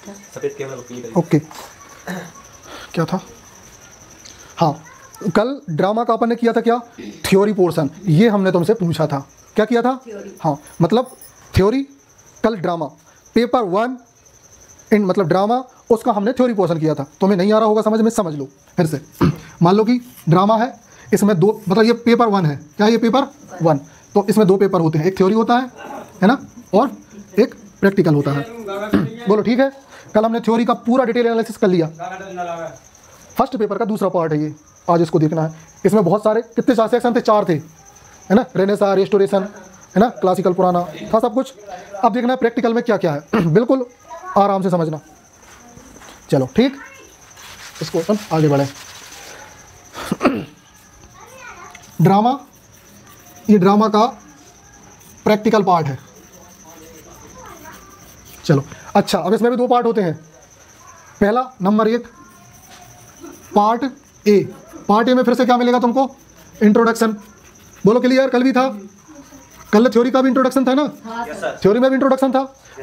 सफेद केवल ओके, क्या था? हाँ, कल ड्रामा का अपन ने किया था क्या? Theory portion. ये हमने तुमसे पूछा था, क्या किया था? हाँ, मतलब थ्योरी, कल ड्रामा। पेपर 1 इन मतलब ड्रामा, उसका हमने थ्योरी पोर्शन किया था। तुम्हें नहीं आ रहा होगा समझ में, समझ लो फिर से। मान लो कि ड्रामा है, इसमें 2 मतलब ये पेपर 1 है, क्या ये पेपर 1, तो इसमें 2 पेपर होते हैं, एक थ्योरी होता है ना, और एक प्रैक्टिकल होता है। बोलो ठीक है। कल हमने थ्योरी का पूरा डिटेल एनालिसिस कर लिया। फर्स्ट पेपर का दूसरा पार्ट है ये, आज इसको देखना है। इसमें बहुत सारे कितने सेक्शन थे? 4 थे, है ना, रेनेसा, रेस्टोरेशन, है ना, क्लासिकल पुराना था सब कुछ। अब देखना है प्रैक्टिकल में क्या क्या है। बिल्कुल आराम से समझना। चलो ठीक, इसको अपन आगे बढ़े। ड्रामा, ये ड्रामा का प्रैक्टिकल पार्ट है। चलो अच्छा, अब इसमें भी 2 पार्ट होते हैं। पहला number 1 part A. Part A में फिर से क्या मिलेगा तुमको? इंट्रोडक्शन। बोलो क्लियर? कल भी था, कल थ्योरी का भी इंट्रोडक्शन था ना? थ्योरी में भी इंट्रोडक्शन था,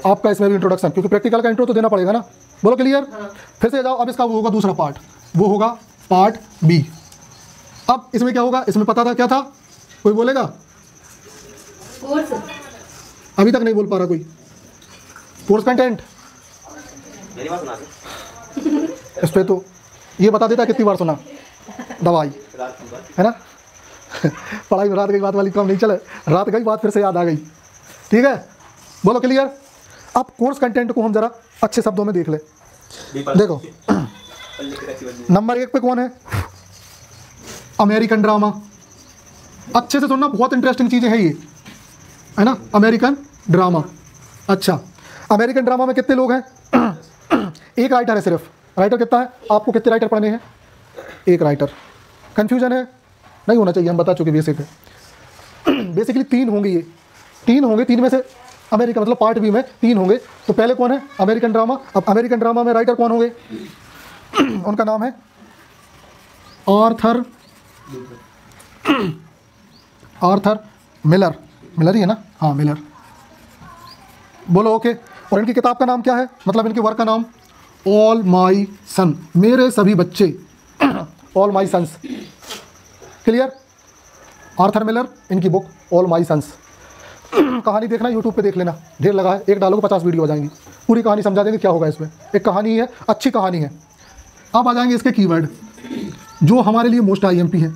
आपका इसमें भी इंट्रोडक्शन, क्योंकि प्रैक्टिकल का इंट्रो तो देना पड़ेगा ना। बोलो क्लियर? फिर से जाओ, अब इसका वो होगा दूसरा पार्ट, वो होगा पार्ट बी। अब इसमें क्या होगा? इसमें पता था क्या था? कोई बोलेगा? अभी तक नहीं बोल पा रहा कोई। कोर्स कंटेंट इस पे तो ये बता देता कितनी बार सुना। दवाई, है ना। पढ़ाई में रात गई बात वाली काम नहीं चले, रात गई बात फिर से याद आ गई। ठीक है, बोलो क्लियर? अब कोर्स कंटेंट को हम जरा अच्छे शब्दों में देख ले। देखो नंबर 1 पे कौन है? American drama. अच्छे से सुनना, बहुत इंटरेस्टिंग चीज़ें हैं ये, है ना। American drama. अच्छा, अमेरिकन ड्रामा में कितने लोग हैं? एक राइटर है सिर्फ। राइटर कितना है? आपको कितने राइटर पढ़ने हैं? एक राइटर। कंफ्यूजन है? नहीं होना चाहिए, हम बता चुके बेसिक है। बेसिकली 3 होंगे, ये 3 होंगे। 3 में से अमेरिका मतलब पार्ट बी में 3 होंगे। तो पहले कौन है? American drama. अब अमेरिकन ड्रामा में राइटर कौन होंगे? उनका नाम है आर्थर मिलर। मिलर ही है ना? हाँ, मिलर। बोलो ओके। और इनकी किताब का नाम क्या है? मतलब इनके वर्क का नाम ऑल माई सन, मेरे सभी बच्चे। All my sons. Clear? Arthur Miller, इनकी बुक ऑल माई सन्स। कहानी देखना, यूट्यूब पे देख लेना, ढेर लगा है। एक डालोगे 50 वीडियो आ जाएंगी, पूरी कहानी समझा देंगे क्या होगा इसमें। एक कहानी है, अच्छी कहानी है। अब आ जाएंगे इसके कीवर्ड, जो हमारे लिए मोस्ट IMP है।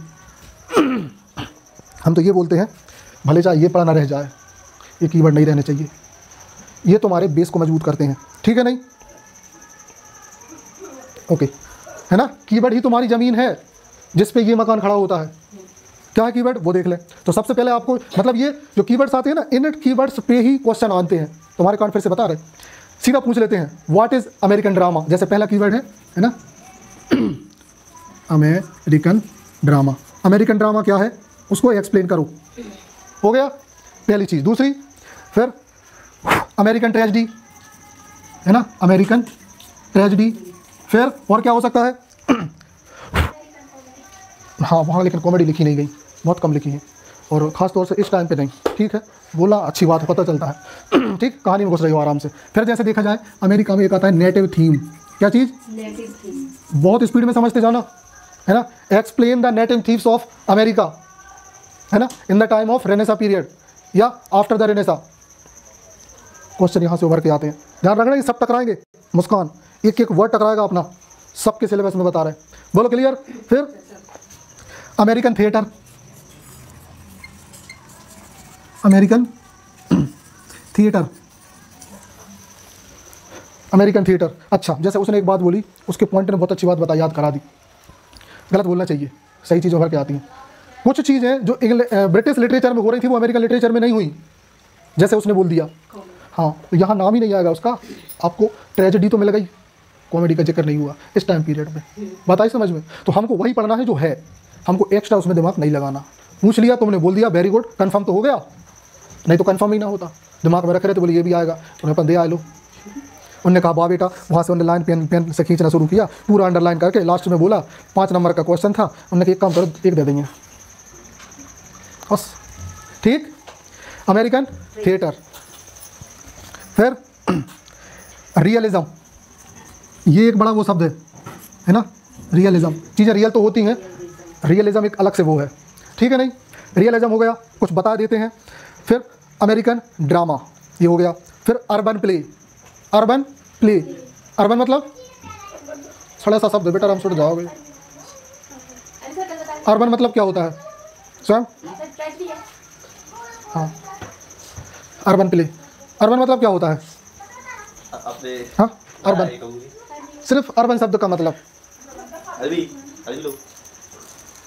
हम तो ये बोलते हैं भले चाहे ये पढ़ा ना रह जाए, ये कीवर्ड नहीं रहने चाहिए, ये तुम्हारे बेस को मजबूत करते हैं। ठीक है नहीं? ओके, है ना। कीवर्ड ही तुम्हारी ज़मीन है जिस पे ये मकान खड़ा होता है। क्या है कीवर्ड? वो देख ले। तो सबसे पहले आपको मतलब ये जो कीवर्ड्स आते हैं ना, इन कीवर्ड्स पे ही क्वेश्चन आते हैं। तुम्हारे कान फिर से बता रहे, सीधा पूछ लेते हैं व्हाट इज़ अमेरिकन ड्रामा। जैसे पहला कीवर्ड है ना, अमेरिकन ड्रामा। अमेरिकन ड्रामा क्या है उसको एक्सप्लेन करो। हो गया पहली चीज़। दूसरी, फिर अमेरिकन ट्रेजेडी, है ना, अमेरिकन ट्रेजेडी। फिर और क्या हो सकता है? हाँ, वहाँ लेकिन कॉमेडी लिखी नहीं गई, बहुत कम लिखी है, और ख़ास तौर से इस टाइम पे नहीं। ठीक है, बोला अच्छी बात है, पता चलता है। ठीक, कहानी में घुस रही हो आराम से। फिर जैसे देखा जाए अमेरिका में एक आता है नेटिव थीम। क्या चीज़? Native theme. बहुत स्पीड में समझते जाना, है ना। Explain the native themes of America, है ना, in the time of Renaissance period या आफ्टर द रेनेसा। क्वेश्चन यहाँ से उभर के आते हैं, ध्यान रखना, ये सब टकराएंगे। मुस्कान एक एक वर्ड टकराएगा अपना, सबके सिलेबस में बता रहे हैं। बोलो क्लियर? फिर American theatre, American theatre, American theatre. अच्छा, जैसे उसने एक बात बोली, उसके पॉइंट ने बहुत अच्छी बात बताई, याद करा दी। गलत बोलना चाहिए, सही चीज़ उभर के आती हैं। कुछ चीज़ें जो ब्रिटिश लिटरेचर में हो रही थी वो अमेरिकन लिटरेचर में नहीं हुई, जैसे उसने बोल दिया। हाँ, तो यहाँ नाम ही नहीं आएगा उसका। आपको ट्रेजेडी तो मिल गई, कॉमेडी का जिक्र नहीं हुआ इस टाइम पीरियड में। बताइए समझ में? तो हमको वही पढ़ना है जो है, हमको एक्स्ट्रा उसमें दिमाग नहीं लगाना। पूछ लिया, तुमने बोल दिया, वेरी गुड, कंफर्म तो हो गया। नहीं तो कंफर्म ही ना होता, दिमाग में रख रहे थे, बोले ये भी आएगा, उन्हें अपन दे आए लो। उनने कहा वाह बेटा, वहाँ से उन्होंने लाइन पेन से खींचना शुरू किया, पूरा अंडरलाइन करके लास्ट में बोला 5 नंबर का क्वेश्चन था। उन्होंने कहा एक काम करो, 1 दे देंगे बस। ठीक, अमेरिकन थिएटर। फिर रियलिज्म, ये एक बड़ा वो शब्द है ना, रियलिज्म। चीज़ें रियल तो होती हैं, रियलिज्म एक अलग से वो है, ठीक है नहीं। रियलिज्म हो गया, कुछ बता देते हैं। फिर अमेरिकन ड्रामा, ये हो गया। फिर urban play, urban play, urban मतलब थोड़ा सा शब्द बेटा, हम छुट जाओगे। अर्बन मतलब क्या होता है स्वयं? हाँ, अर्बन प्ले, अर्बन मतलब क्या होता है? हाँ, अर्बन, सिर्फ अर्बन शब्द का मतलब,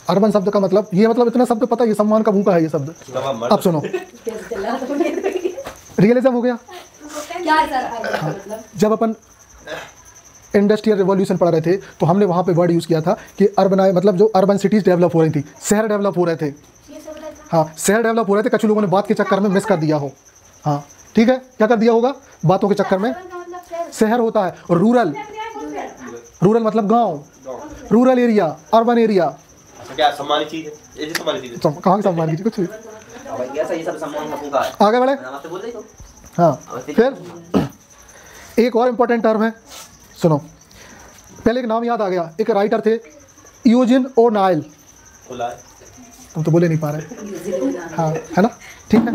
अर्बन शब्द का मतलब ये, मतलब इतना शब्द पता है, ये सम्मान का भूखा है ये शब्द। अब सुनो, रियलिज्म हो गया। हाँ, जब अपन इंडस्ट्रियल रिवॉल्यूशन पढ़ रहे थे तो हमने वहाँ पे वर्ड यूज़ किया था कि अर्बनाइज, मतलब जो अर्बन सिटीज़ डेवलप हो रही थी, शहर डेवलप हो रहे थे। हाँ, शहर डेवलप हो रहे थे, कुछ लोगों ने बात के चक्कर में मिस कर दिया हो। हाँ ठीक है, क्या कर दिया होगा बातों के चक्कर में। शहर होता है और रूरल, रूरल मतलब गांव, रूरल एरिया, अर्बन एरिया। क्या सम्मानित चीज है? ये सम्मानित चीज है। कहाँ की सम्मानित चीज? कुछ ये सब सम्मान का भूखा है। आगे बढ़े। हाँ, फिर एक और इम्पोर्टेंट टर्म है, सुनो, पहले एक नाम याद आ गया, एक राइटर थे यूजिन ओ नाइल। तुम तो बोले नहीं पा रहे। हाँ है ना, ठीक है,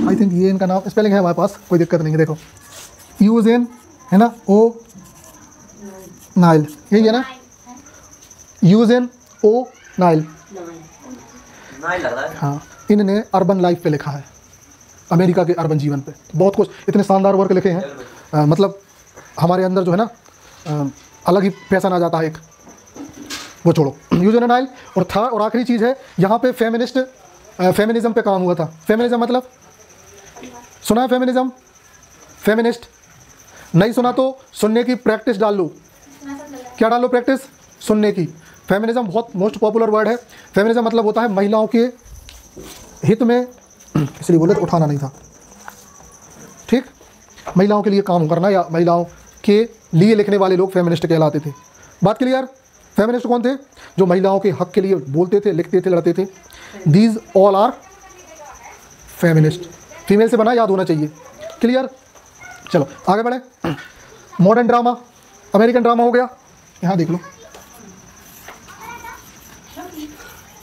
आई थिंक ये इनका नाम स्पेलिंग है हमारे पास, कोई दिक्कत नहीं है। देखो यूजिन है ना, ओ नाइल, यही है ना, यूजिन ओ नाइल लग रहा है। हाँ, इन्होंने अर्बन लाइफ पे लिखा है, अमेरिका के अर्बन जीवन पे बहुत कुछ, इतने शानदार वर्क लिखे हैं। मतलब हमारे अंदर जो है ना अलग ही पैसा आ जाता है एक, वो छोड़ो, यूजिन ओ नाइल। और था, और आखिरी चीज़ है यहाँ पे फेमिनिज्म पे काम हुआ था। फेमिनिज्म मतलब सुना है? फेमिनिज्म, फेमिनिस्ट नहीं सुना तो सुनने की प्रैक्टिस डाल लो। क्या डाल लो? प्रैक्टिस सुनने की। फेमिनिज्म बहुत मोस्ट पॉपुलर वर्ड है। फेमिनिज्म मतलब होता है महिलाओं के हित में, इसलिए बोले तो उठाना नहीं था, ठीक, महिलाओं के लिए काम करना या महिलाओं के लिए लिखने वाले लोग फेमिनिस्ट कहलाते थे। बात क्लियर? फेमिनिस्ट कौन थे? जो महिलाओं के हक के लिए बोलते थे, लिखते थे, लड़ते थे। These all are feminist. Female से बना, याद होना चाहिए। क्लियर? चलो आगे बढ़े। मॉडर्न ड्रामा, अमेरिकन ड्रामा हो गया, यहाँ देख लो,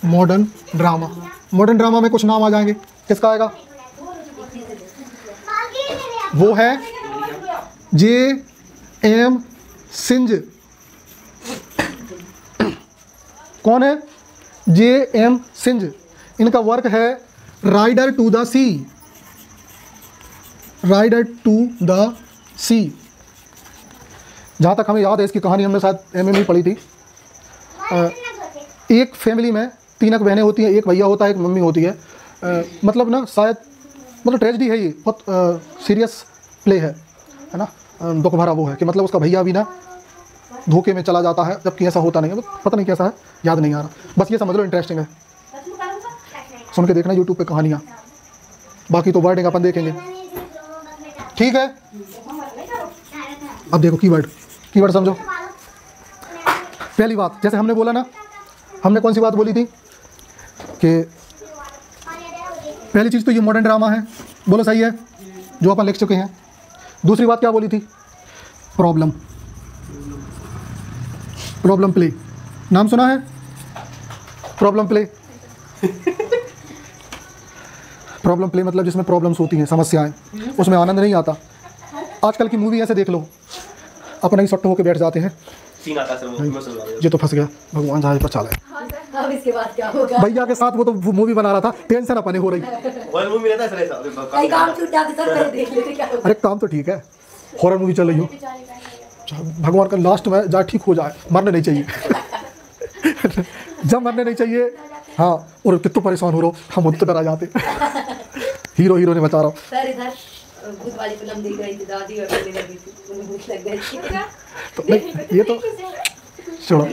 मॉडर्न ड्रामा। मॉडर्न ड्रामा में कुछ नाम आ जाएंगे, किसका आएगा? वो है J.M. सिंज। कौन है? J.M. सिंज। इनका वर्क है rider to the sea, rider to the sea. जहाँ तक हमें याद है, इसकी कहानी हमने शायद एमए में पढ़ी थी। एक फैमिली में 3 बहनें होती हैं, एक भैया होता है, एक मम्मी होती है। मतलब ना शायद, मतलब ट्रेजेडी है ये, बहुत सीरियस प्ले है ना, दुख भरा वो है कि मतलब उसका भैया भी ना धोखे में चला जाता है, जबकि ऐसा होता नहीं है। पता नहीं कैसा है, याद नहीं आ रहा, बस ये समझ लो इंटरेस्टिंग है, सुन के देखना यूट्यूब पे कहानियाँ। बाकी तो वर्डिंग अपन देखेंगे, ठीक है। अब देखो कीवर्ड, कीवर्ड समझो। पहली बात, जैसे हमने बोला ना, हमने कौन सी बात बोली थी कि पहली चीज़ तो ये मॉडर्न ड्रामा है, बोलो सही है, जो अपन लिख चुके हैं। दूसरी बात क्या बोली थी? Problem, problem play. नाम सुना है? Problem play. प्रॉब्लम प्ले मतलब जिसमें प्रॉब्लम्स होती हैं, समस्याएं, उसमें आनंद नहीं आता। आजकल की मूवी ऐसे देख लो, अपना ही सट्टो होकर बैठ जाते हैं। ये तो फंस गया, भगवान जहाज पर चाला है। अब इसके बाद क्या होगा? भैया के साथ वो तो मूवी बना रहा था, टेंशन अपने हो रही। कई काम छूट जाते सर, पहले देख लेते क्या होगा। अरे काम तो ठीक है, हॉरर मूवी चल रही हो, भगवान का लास्ट में जा ठीक हो जाए, मरने नहीं चाहिए। जब मरने नहीं चाहिए, हाँ, और कितना परेशान हो रहा हो, हम उतना डरा जाते। हीरो हीरो ने बचा रहा हूँ। सर इधर भूत वाली फिल्म देख रही थी, दादी और रोने लगी थी, उन्हें भूत लग गई थी। तो नहीं, ये तो छोड़ो,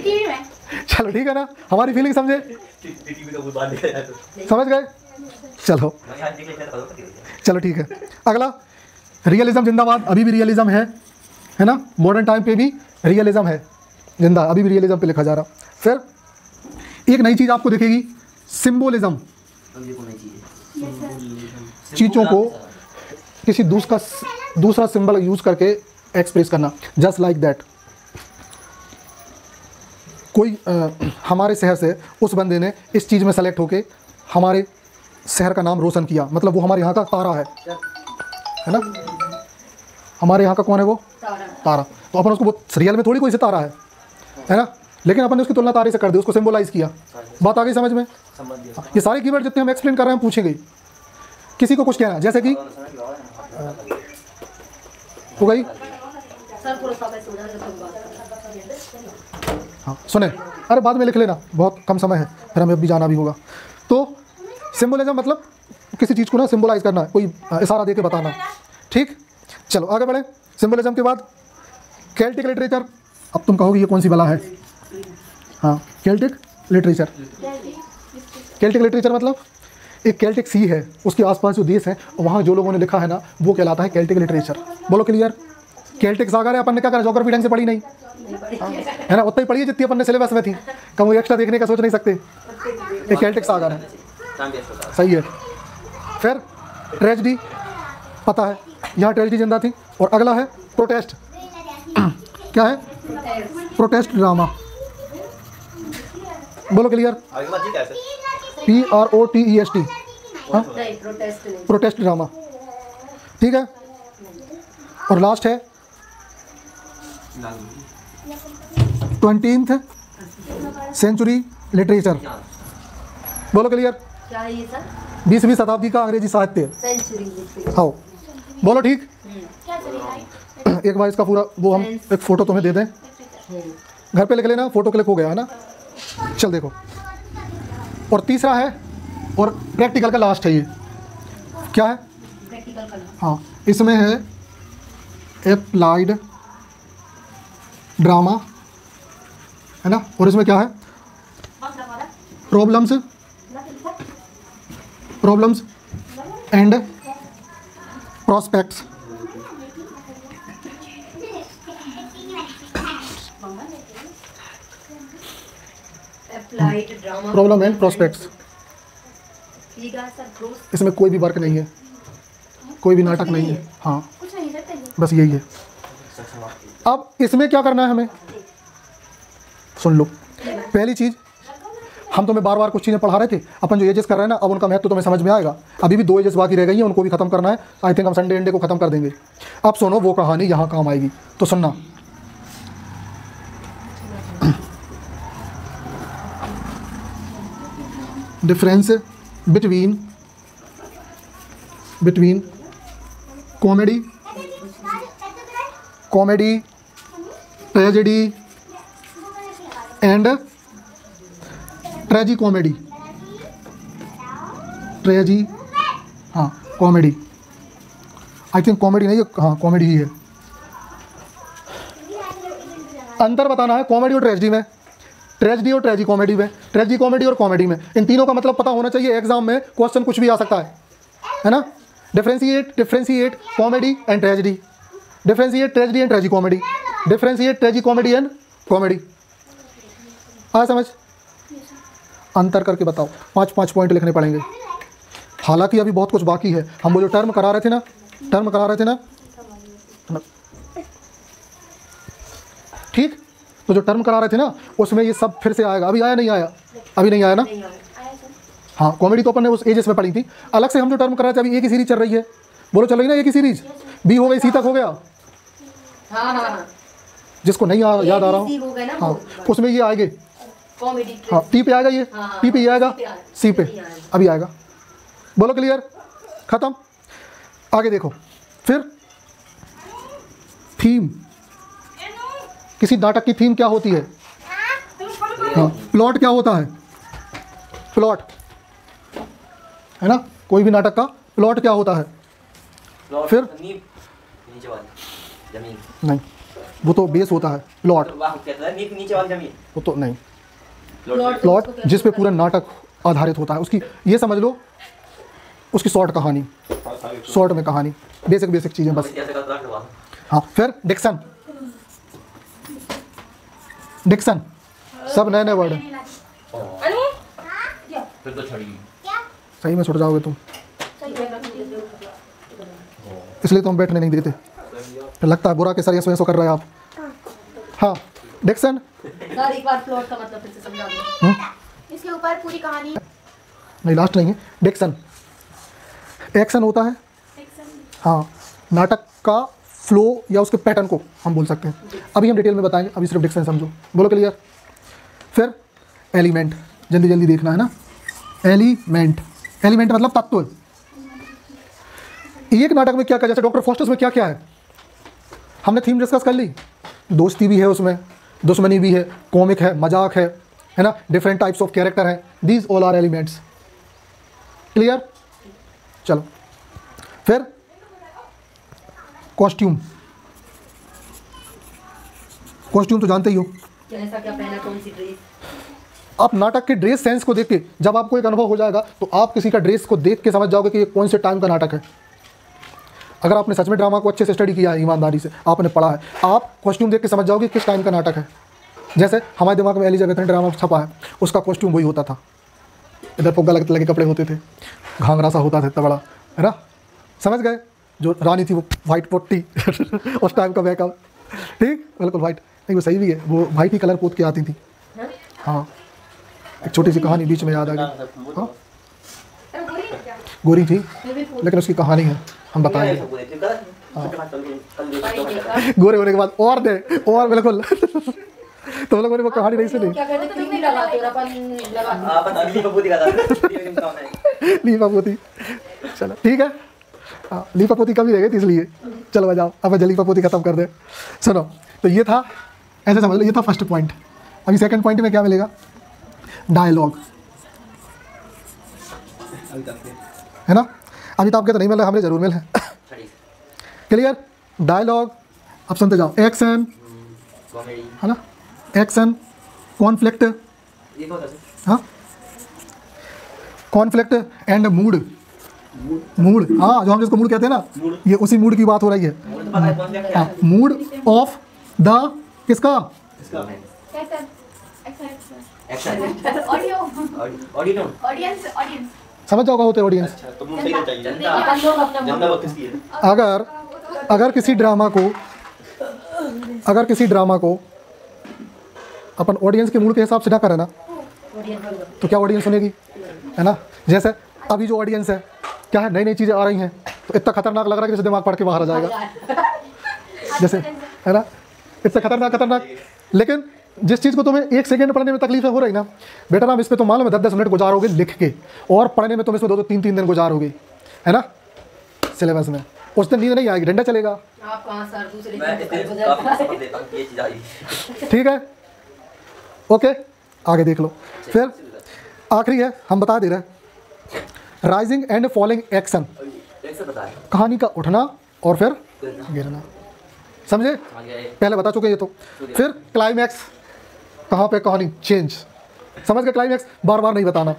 चलो ठीक है ना, हमारी फीलिंग समझे, समझ गए? चलो चलो ठीक है। अगला, रियलिज्म जिंदाबाद। अभी भी रियलिज्म है ना, मॉडर्न टाइम पे भी रियलिज्म है जिंदा, अभी भी रियलिज्म पे लिखा जा रहा। फिर एक नई चीज़ आपको दिखेगी, सिंबोलिज्म। चीज़ों को किसी दूसरा सिंबल यूज़ करके एक्सप्रेस करना, जस्ट लाइक दैट। कोई हमारे शहर से उस बंदे ने इस चीज़ में सेलेक्ट होके हमारे शहर का नाम रोशन किया, मतलब वो हमारे यहाँ का तारा है ना। हमारे यहाँ का कौन है वो? तारा। तो अपन उसको रियल में थोड़ी कोई से तारा है ना, लेकिन अपन ने उसकी तुलना तारे से कर दी, उसको सिंबलाइज किया। बात आ गई समझ में? ये सारे कीवर्ड जितने हम एक्सप्लेन कर रहे हैं पूछेंगे। किसी को कुछ कहना, जैसे कि हो गई। हाँ सुने, अरे बाद में लिख लेना, बहुत कम समय है, फिर हमें अभी जाना भी होगा। तो सिंबलिज्म मतलब किसी चीज़ को ना सिंबलाइज करना, कोई इशारा दे के बताना। ठीक, चलो आगे बढ़े। सिंबलिज्म के बाद केल्टिक लिटरेचर। अब तुम कहोगे ये कौन सी बला है? हाँ, केल्टिक लिटरेचर। केल्टिक लिटरेचर मतलब एक केल्टिक सी है, उसके आसपास जो देश है वहाँ जो लोगों ने लिखा है ना वो कहलाता है केल्टिक लिटरेचर। बोलो क्लियर? केल्टिक सागर है, अपन ने क्या करा, ज्योग्राफी ढंग से पढ़ी नहीं है ना, उतना ही पढ़ी है जितनी अपन ने सिलेबस में थी, कम एक्स्ट्रा देखने का सोच नहीं सकते। एक केल्टिक सागर है, सही है। फिर ट्रेजेडी, पता है यहाँ ट्रेजेडी जिंदा थी। और अगला है प्रोटेस्ट। क्या है? Protest drama. बोलो क्लियर? PROTEST, protest drama. ठीक है, और लास्ट है 20th सेंचुरी लिटरेचर। बोलो क्लियर? क्या है ये सर? 20वीं शताब्दी का अंग्रेजी साहित्य। हाँ बोलो ठीक। एक बार इसका पूरा वो हम एक फ़ोटो तुम्हें दे दें, घर पे लिख लेना, फ़ोटो क्लिक हो गया है ना। चल देखो, और तीसरा है और प्रैक्टिकल का लास्ट है। ये क्या है? प्रैक्टिकल का। हाँ, इसमें है एप्लाइड ड्रामा है ना, और इसमें क्या है? Problems and prospects. Problem and prospects. इसमें कोई भी वर्क नहीं है, कोई भी नाटक नहीं है। हाँ बस यही है। अब इसमें क्या करना है हमें, सुन लो। पहली चीज़, हम तुम्हें बार बार कुछ चीज़ें पढ़ा रहे थे, अपन जो एजेस कर रहे हैं ना, अब उनका महत्व तुम्हें समझ में आएगा। अभी भी 2 एजेस बाकी रह गई हैं, उनको भी खत्म करना है। आई थिंक हम संडे को खत्म कर देंगे। अब सुनो, वो कहानी यहाँ काम आएगी, तो सुनना। Difference between comedy tragedy and tragi comedy. हाँ कॉमेडी, आई थिंक कॉमेडी नहीं है, हाँ कॉमेडी ही है। अंतर बताना है कॉमेडी और ट्रेजेडी में, ट्रेजेडी और ट्रेजी कॉमेडी में, ट्रेजी कॉमेडी और कॉमेडी में। इन तीनों का मतलब पता होना चाहिए, एग्जाम में क्वेश्चन कुछ भी आ सकता है ना। Differentiate comedy and tragedy, differentiate tragedy and tragi comedy, differentiate tragi comedy and comedy. आ समझ? अंतर करके बताओ। 5-5 पॉइंट लिखने पड़ेंगे। हालांकि अभी बहुत कुछ बाकी है। हम वो जो टर्म करा रहे थे ना, ठीक, तो जो टर्म करा रहे थे ना उसमें ये सब फिर से आएगा। अभी आया नहीं आया? अभी नहीं आया ना। हाँ, कॉमेडी तो अपन ने उस एजेस में पढ़ी थी। अलग से हम जो टर्म कर रहे थे, अभी एक ही सीरीज चल रही है। बोलो चल रही ना एक ही सीरीज। बी हो गई, सी तक हो गया। हाँ। जिसको नहीं याद आ रहा हूँ, हाँ उसमें ये आएंगे। हाँ, टी पे आएगा, ये टी पे ये आएगा, सी पे अभी आएगा। बोलो क्लियर? खत्म। आगे देखो। फिर थीम, किसी नाटक की थीम क्या होती है? हाँ, प्लॉट क्या होता है? प्लॉट है ना, कोई भी नाटक का प्लॉट क्या होता है? फिर नीचे वाली जमीन नहीं, वो तो बेस होता है। प्लॉट नीचे वाली जमीन, वो तो नहीं। प्लॉट जिस पे पूरा नाटक आधारित होता है, उसकी ये समझ लो, उसकी शॉर्ट कहानी, शॉर्ट में कहानी, बेसिक चीज़ें बस। हाँ, फिर डिक्शन, सब नए वर्ड हैं। फिर तो छड़ी सही में छुट जाओगे तुम, इसलिए तो हम बैठने नहीं देते। फिर लगता है बुरा के सर ये सो कर रहे हैं आप। हाँ, डिक्शन। सर एक बार प्लॉट का मतलब फिर से समझा दो। इसके ऊपर पूरी कहानी नहीं, लास्ट नहीं है। डिक्शन एक्शन होता है, हाँ, नाटक का फ्लो या उसके पैटर्न को हम बोल सकते हैं। अभी हम डिटेल में बताएंगे, अभी सिर्फ डिक्शन समझो। बोलो क्लियर। फिर एलिमेंट, जल्दी जल्दी देखना है ना। एलिमेंट, एलिमेंट मतलब तत्व। एक नाटक में क्या क्या, जैसे डॉक्टर फॉस्टर्स में क्या क्या है हमने थीम डिस्कस कर ली। दोस्ती भी है उसमें, दुश्मनी भी है, कॉमिक है, मजाक है ना, डिफरेंट टाइप्स ऑफ कैरेक्टर हैं। These all are elements. Clear. चलो फिर कॉस्ट्यूम। कॉस्ट्यूम तो जानते ही हो, कैसा क्या पहना, कौन सी ड्रेस। आप नाटक के ड्रेस सेंस को देख के, जब आपको एक अनुभव हो जाएगा तो आप किसी का ड्रेस को देख के समझ जाओगे कि ये कौन से टाइम का नाटक है। अगर आपने सच में ड्रामा को अच्छे से स्टडी किया है, ईमानदारी से आपने पढ़ा है, आप कॉस्ट्यूम देख के समझ जाओगे किस टाइम का नाटक है। जैसे हमारे दिमाग में एलिजाबेथ ने ड्रामा छपा है, उसका कॉस्ट्यूम वही होता था। इधर फुग्गा लगे कपड़े होते थे, घाघरा सा होता था इतना बड़ा, है ना, समझ गए। जो रानी थी वो वाइट पोटी उस टाइम का मेकअप, ठीक, बिल्कुल वाइट। नहीं वो सही भी है, वो वाइट ही कलर पोत के आती थी। हाँ, एक छोटी सी कहानी बीच में याद आ गई। हाँ, गोरी थी लेकिन उसकी कहानी है, हम बताएंगे। गोरे होने के बाद और दे और बिल्कुल तो लोगों ने वो कहानी नहीं सुनी। क्या कहते, क्रीम लगाते और अपन लगाते। लीपापोती, चलो ठीक है। हाँ, लीपापोती कभी रह गई थी इसलिए। चलो बजाओ, अब लीपापोती खत्म कर दे। सुनो, तो ये था, ऐसे समझ लो, ये था फर्स्ट पॉइंट। अभी सेकंड पॉइंट में क्या मिलेगा? डायलॉग, है ना। अमिताभ के तो नहीं मिल रहा, हमें जरूर मिल है। क्लियर। डायलॉग अब सुनते जाओ। एक्शन, है ना, एक्शन, कॉन्फ्लिक्ट, हाँ, कॉन्फ्लिक्ट एंड मूड। मूड, हाँ, जो हम जिसको मूड कहते हैं ना, ये उसी मूड की बात हो रही है। हाँ, मूड ऑफ द किसका? समझ जाओगा होते ऑडियंस। अगर किसी ड्रामा को अपन ऑडियंस के मूड के हिसाब से ना करें ना, तो क्या ऑडियंस सुनेगी, है ना। जैसे अभी जो ऑडियंस है, क्या है, नई नई चीज़ें आ रही हैं तो इतना खतरनाक लग रहा है कि जैसे दिमाग पढ़ के बाहर आ जाएगा, जैसे, है ना, इतना खतरनाक। लेकिन जिस चीज़ को तुम्हें 1 सेकंड पढ़ने में तकलीफ हो रही ना, बेटा नाम इस पर तो मालूम है 10-10 मिनट गुजारोगे लिख के, और पढ़ने में तुम इसमें 2-2, 3-3 दिन गुजारोगे, है ना, सिलेबस में। उस दिन नींद नहीं आएगी, डंडा चलेगा। आप कहाँ सर दूसरे ठीक है, ओके, आगे देख लो। फिर आखिरी है, हम बता दे रहे हैं, राइजिंग एंड फॉलिंग एक्शन। कहानी का उठना और फिर गिरना, समझे, पहले बता चुके ये तो। फिर क्लाइमैक्स, कहाँ पे कहानी चेंज, समझ गए। क्लाइमैक्स बार बार नहीं बताना।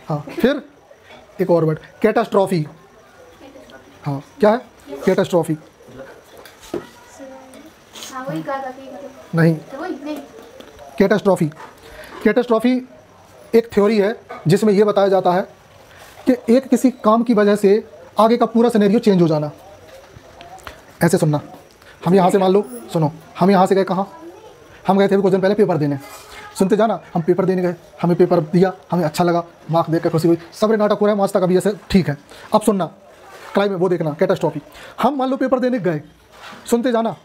हाँ, फिर एक और वर्ड, कैटास्ट्रॉफी। हाँ, क्या है कैटास्ट्रॉफी? नहीं, कैटास्ट्रॉफी, कैटास्ट्रॉफी एक थ्योरी है जिसमें यह बताया जाता है कि एक किसी काम की वजह से आगे का पूरा सिनेरियो चेंज हो जाना। ऐसे सुनना, हम यहाँ से मान लो, सुनो, हम यहाँ से गए कहाँ, हम गए थे कुछ दिन पहले पेपर देने। सुनते जाना, हम पेपर देने गए, हमें पेपर दिया, हमें अच्छा लगा, मार्क्स देख कर खुशी हुई, सब नाटक हो रहा है आज तक, अभी ऐसे ठीक है। अब सुनना, क्लाइम में वो देखना, कैटास्ट्रॉफी। हम मान लो पेपर देने गए, सुनते जाना,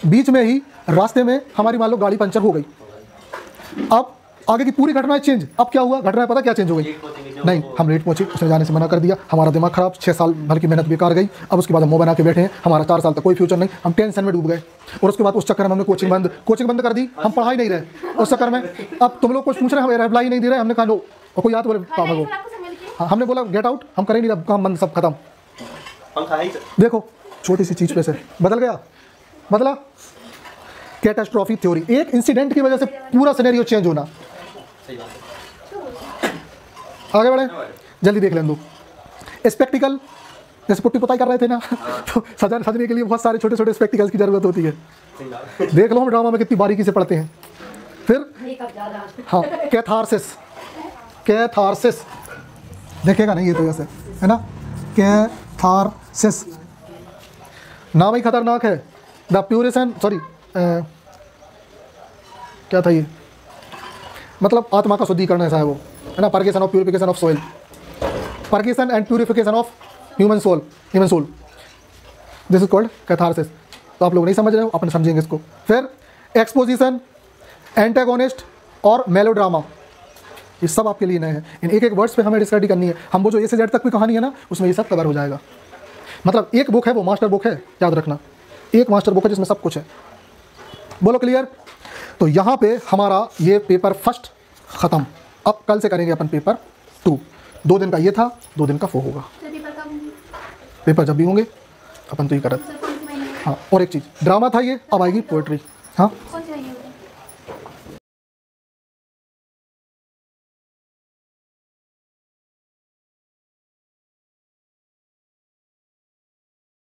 बीच में ही रास्ते में हमारी मान लो गाड़ी पंचर हो गई। अब आगे की पूरी घटना चेंज। अब क्या हुआ, घटना पता क्या चेंज हो गई? नहीं, हम लेट पहुंचे, उसने जाने से मना कर दिया, हमारा दिमाग खराब, 6 साल भर की मेहनत बेकार गई। अब उसके बाद हम मुँह बना के बैठे हैं, हमारा 4 साल तक कोई फ्यूचर नहीं, हम टेंशन में डूब गए। और उसके बाद उस चक्कर में हमने कोचिंग बंद कर दी, हम पढ़ाई नहीं रहे उस चक्कर में। अब तुम लोग कुछ पूछ रहे हैं, हमें रिप्लाई नहीं दे रहे, हमने कहा लो, और कोई याद बोले पापा को, हाँ, हमने बोला गेट आउट, हम करें नहीं, अब काम बंद, सब खत्म। देखो छोटी सी चीज़ पे से बदल गया, बदला। कैटास्ट्रॉफी थ्योरी, एक इंसिडेंट की वजह से पूरा सिनेरियो चेंज होना। आगे बढ़े, जल्दी देख लें दो। स्पेक्टिकल, जैसे पुट्टी पुताई कर रहे थे ना, तो सजने के लिए बहुत सारे छोटे छोटे स्पेक्टिकल्स की जरूरत होती है। देख लो हम ड्रामा में कितनी बारीकी से पढ़ते हैं। फिर हाँ, कैथारसिस, कैथारसिस देखेगा नहीं ये तो ऐसे, है ना, कैथारसिस नाम ही खतरनाक है। द प्यूरिसन, सॉरी, क्या था ये, मतलब आत्मा का शुद्धिकरण ऐसा है वो, है ना, purgation of purification of soil, purgation and purification of human soul, this is called catharsis. तो आप लोग नहीं समझ रहे हो, अपन समझेंगे इसको। फिर एक्सपोजिशन, एंटागोनिस्ट और मेलोड्रामा, ये सब आपके लिए नए हैं। इन एक एक वर्ड्स पे हमें स्टडी करनी है। हम वो जो ए से जेड तक की कहानी है ना, उसमें ये सब कवर हो जाएगा। मतलब एक बुक है, वो मास्टर बुक है, याद रखना, एक मास्टर बुक है जिसमें सब कुछ है। बोलो क्लियर। तो यहाँ पे हमारा ये पेपर फर्स्ट ख़त्म। अब कल से करेंगे अपन पेपर 2। 2 दिन का ये था, 2 दिन का वो होगा। पेपर जब भी होंगे अपन तो ही करत। हाँ, और एक चीज़, ड्रामा था ये, अब आएगी पोएट्री। हाँ